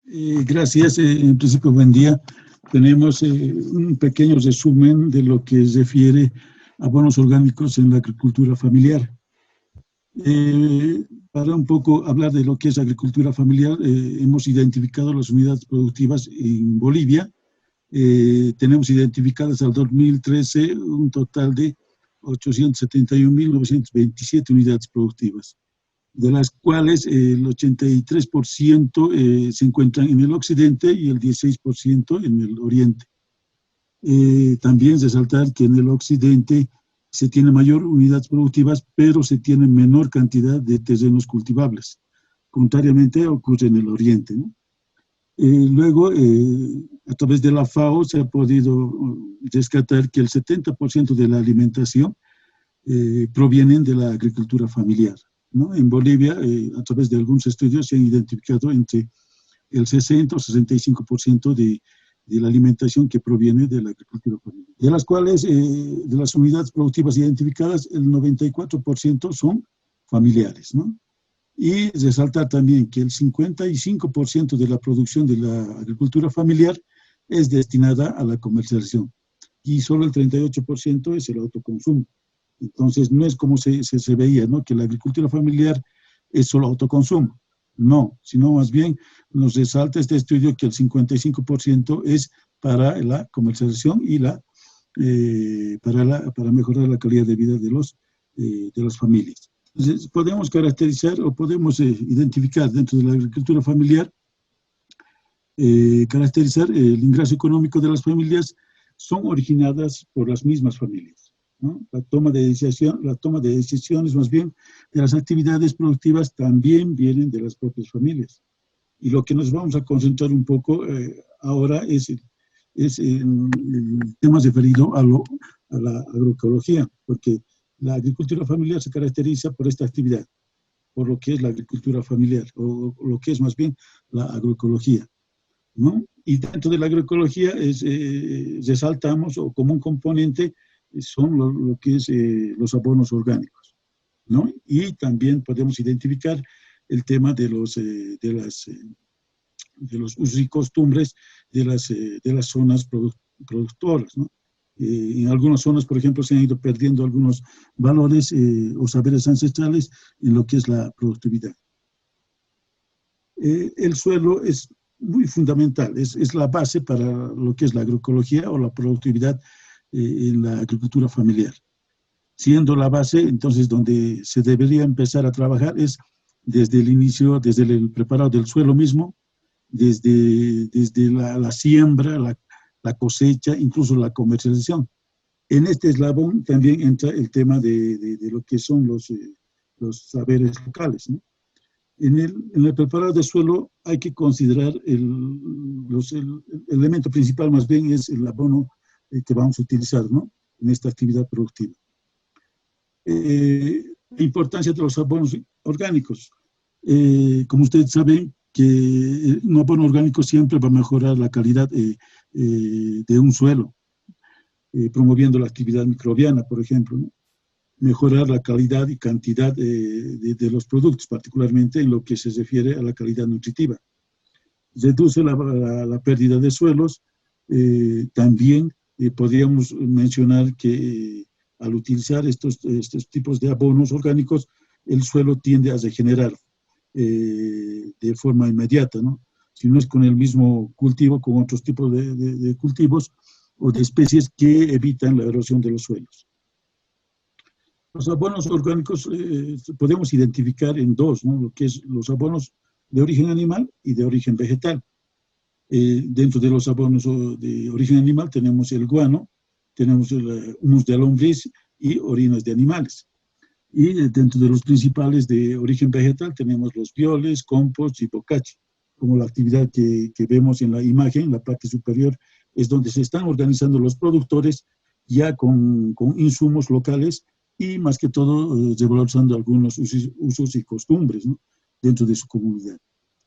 Gracias. En principio, buen día. Tenemos un pequeño resumen de lo que refiere a abonos orgánicos en la agricultura familiar. Para un poco hablar de lo que es agricultura familiar, hemos identificado las unidades productivas en Bolivia. Tenemos identificadas al 2013 un total de 871.927 unidades productivas, de las cuales el 83% se encuentran en el occidente y el 16% en el oriente. También resaltar que en el occidente se tiene mayor unidades productivas, pero se tiene menor cantidad de terrenos cultivables. Contrariamente ocurre en el oriente, ¿no? Luego, a través de la FAO se ha podido rescatar que el 70% de la alimentación provienen de la agricultura familiar, ¿no? En Bolivia, a través de algunos estudios, se han identificado entre el 60 o 65% de la alimentación que proviene de la agricultura familiar, de las cuales, de las unidades productivas identificadas, el 94% son familiares, ¿no? Y resaltar también que el 55% de la producción de la agricultura familiar es destinada a la comercialización y solo el 38% es el autoconsumo. Entonces, no es como se veía, ¿no?, que la agricultura familiar es solo autoconsumo. No, sino más bien nos resalta este estudio que el 55% es para la comercialización y para mejorar la calidad de vida de las familias. Entonces, podemos caracterizar o podemos identificar dentro de la agricultura familiar, caracterizar el ingreso económico de las familias son originadas por las mismas familias, ¿no? La toma de decisiones más bien de las actividades productivas también vienen de las propias familias. Y lo que nos vamos a concentrar un poco ahora es el tema referido a la agroecología, porque la agricultura familiar se caracteriza por esta actividad, por lo que es la agricultura familiar, o lo que es más bien la agroecología, ¿no? Y dentro de la agroecología resaltamos, o como un componente, son lo que es los abonos orgánicos, ¿no? Y también podemos identificar el tema de los usos y costumbres de las zonas productoras, ¿no? En algunas zonas, por ejemplo, se han ido perdiendo algunos valores o saberes ancestrales en lo que es la productividad. El suelo es muy fundamental, es la base para lo que es la agroecología o la productividad en la agricultura familiar. Siendo la base, entonces, donde se debería empezar a trabajar es desde el inicio, desde el preparado del suelo mismo, desde la siembra, la cosecha, incluso la comercialización. En este eslabón también entra el tema de lo que son los saberes locales, ¿no? En el preparado de suelo hay que considerar el elemento principal, más bien, es el abono que vamos a utilizar, ¿no?, en esta actividad productiva. La importancia de los abonos orgánicos. Como ustedes saben, que un abono orgánico siempre va a mejorar la calidad de un suelo, promoviendo la actividad microbiana, por ejemplo, ¿no? Mejorar la calidad y cantidad de los productos, particularmente en lo que se refiere a la calidad nutritiva. Reduce la pérdida de suelos. También podríamos mencionar que al utilizar estos tipos de abonos orgánicos, el suelo tiende a regenerar de forma inmediata, ¿no? Si no es con el mismo cultivo, con otros tipos de cultivos o de especies que evitan la erosión de los suelos. Los abonos orgánicos podemos identificar en dos, ¿no?, lo que es los abonos de origen animal y de origen vegetal. Dentro de los abonos de origen animal tenemos el guano, tenemos el humus de lombriz y orinas de animales. Y dentro de los principales de origen vegetal tenemos los bioles, compost y bocachi. Como la actividad que vemos en la imagen, la parte superior es donde se están organizando los productores ya con insumos locales y más que todo revalorizando algunos usos y costumbres, ¿no?, dentro de su comunidad.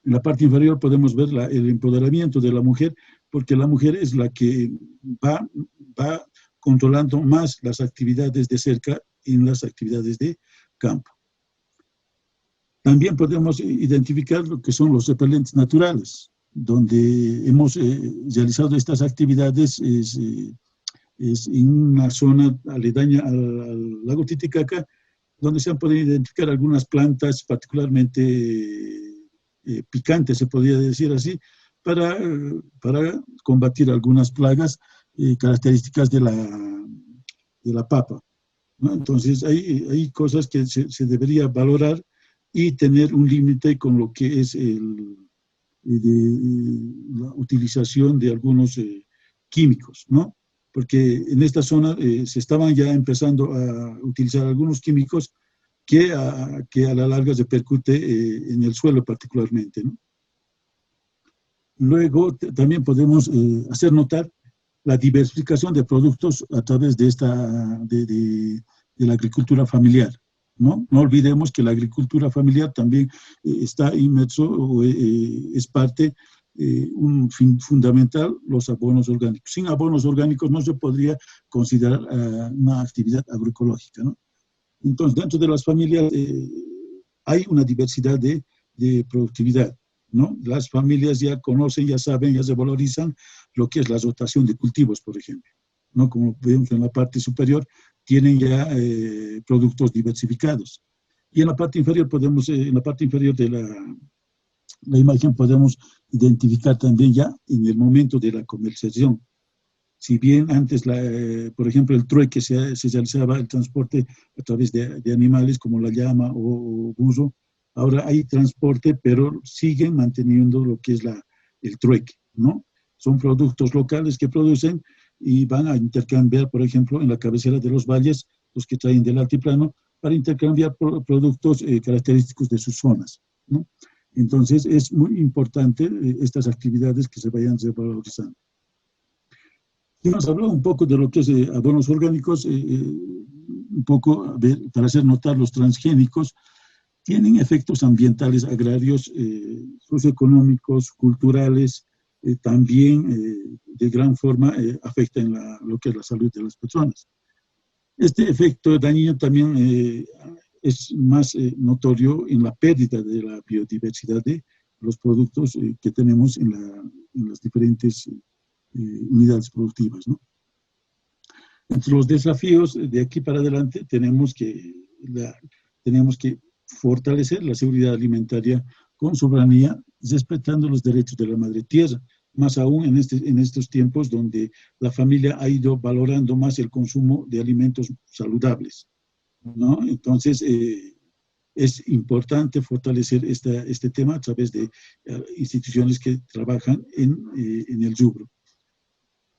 En la parte inferior podemos ver el empoderamiento de la mujer, porque la mujer es la que va controlando más las actividades de cerca en las actividades de campo. También podemos identificar lo que son los repelentes naturales, donde hemos realizado estas actividades es en una zona aledaña al lago Titicaca, donde se han podido identificar algunas plantas particularmente picantes, se podría decir así, para combatir algunas plagas características de la papa, ¿no? Entonces, hay cosas que se debería valorar y tener un límite con lo que es la utilización de algunos químicos, ¿no? Porque en esta zona se estaban ya empezando a utilizar algunos químicos que a la larga repercute en el suelo particularmente, ¿no? Luego también podemos hacer notar la diversificación de productos a través de la agricultura familiar, ¿no? No olvidemos que la agricultura familiar también está inmerso o es parte un fin fundamental, los abonos orgánicos. Sin abonos orgánicos no se podría considerar una actividad agroecológica, ¿no? Entonces, dentro de las familias hay una diversidad de productividad, ¿no? Las familias ya conocen, ya saben, ya se valorizan lo que es la rotación de cultivos, por ejemplo, ¿no? Como vemos en la parte superior, tienen ya productos diversificados. Y en la parte inferior en la parte inferior de la imagen podemos identificar también ya en el momento de la comercialización. Si bien antes, por ejemplo, el trueque se realizaba el transporte a través de animales como la llama o burro, ahora hay transporte, pero siguen manteniendo lo que es el trueque, ¿no? Son productos locales que producen y van a intercambiar, por ejemplo, en la cabecera de los valles, los que traen del altiplano, para intercambiar productos característicos de sus zonas, ¿no? Entonces, es muy importante estas actividades que se vayan revalorizando. Y nos habló un poco de lo que es abonos orgánicos, un poco para hacer notar los transgénicos, tienen efectos ambientales, agrarios, socioeconómicos, culturales, también de gran forma afectan lo que es la salud de las personas. Este efecto dañino también es más notorio en la pérdida de la biodiversidad de los productos que tenemos en las diferentes unidades productivas, ¿no? Entre los desafíos de aquí para adelante tenemos que fortalecer la seguridad alimentaria con soberanía, respetando los derechos de la madre tierra, más aún en estos tiempos donde la familia ha ido valorando más el consumo de alimentos saludables, ¿no? Entonces, es importante fortalecer este tema a través de instituciones que trabajan en el rubro.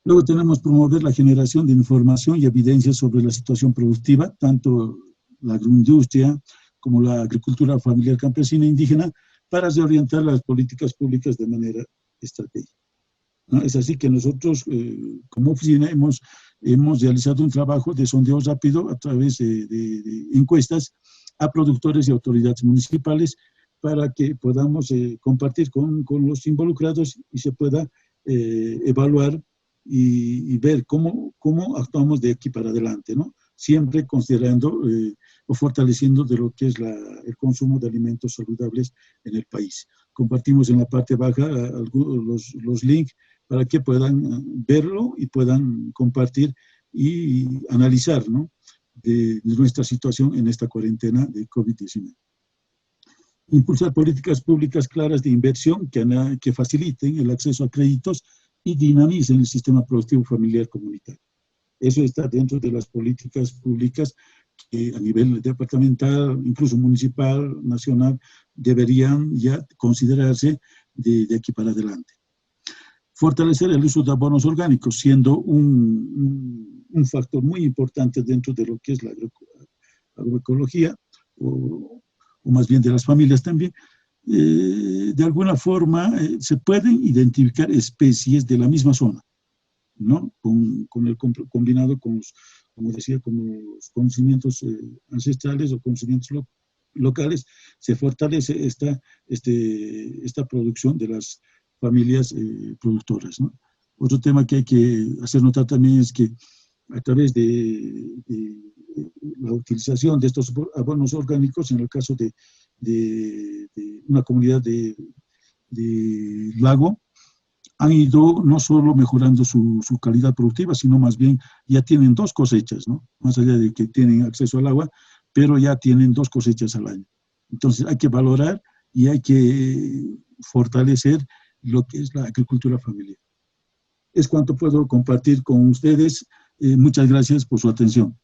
Luego tenemos promover la generación de información y evidencia sobre la situación productiva, tanto la agroindustria como la agricultura familiar campesina e indígena, para reorientar las políticas públicas de manera estratégica, ¿no? Es así que nosotros, como oficina, hemos realizado un trabajo de sondeo rápido a través de encuestas a productores y autoridades municipales para que podamos compartir con los involucrados y se pueda evaluar y ver cómo actuamos de aquí para adelante, ¿no? Siempre considerando o fortaleciendo de lo que es el consumo de alimentos saludables en el país. Compartimos en la parte baja los links para que puedan verlo y puedan compartir y analizar, ¿no?, de nuestra situación en esta cuarentena de COVID-19. Impulsar políticas públicas claras de inversión que faciliten el acceso a créditos y dinamicen el sistema productivo familiar comunitario. Eso está dentro de las políticas públicas que a nivel departamental, incluso municipal, nacional, deberían ya considerarse de aquí para adelante. Fortalecer el uso de abonos orgánicos, siendo un factor muy importante dentro de lo que es la agroecología, o más bien de las familias también. De alguna forma se pueden identificar especies de la misma zona, ¿no? Combinado con como decía, con los conocimientos ancestrales o conocimientos locales, se fortalece esta producción de las familias productoras, ¿no? Otro tema que hay que hacer notar también es que a través de la utilización de estos abonos orgánicos, en el caso de una comunidad de lago, han ido no solo mejorando su calidad productiva, sino más bien ya tienen 2 cosechas, ¿no? Más allá de que tienen acceso al agua, pero ya tienen 2 cosechas al año. Entonces hay que valorar y hay que fortalecer lo que es la agricultura familiar. Es cuanto puedo compartir con ustedes. Muchas gracias por su atención.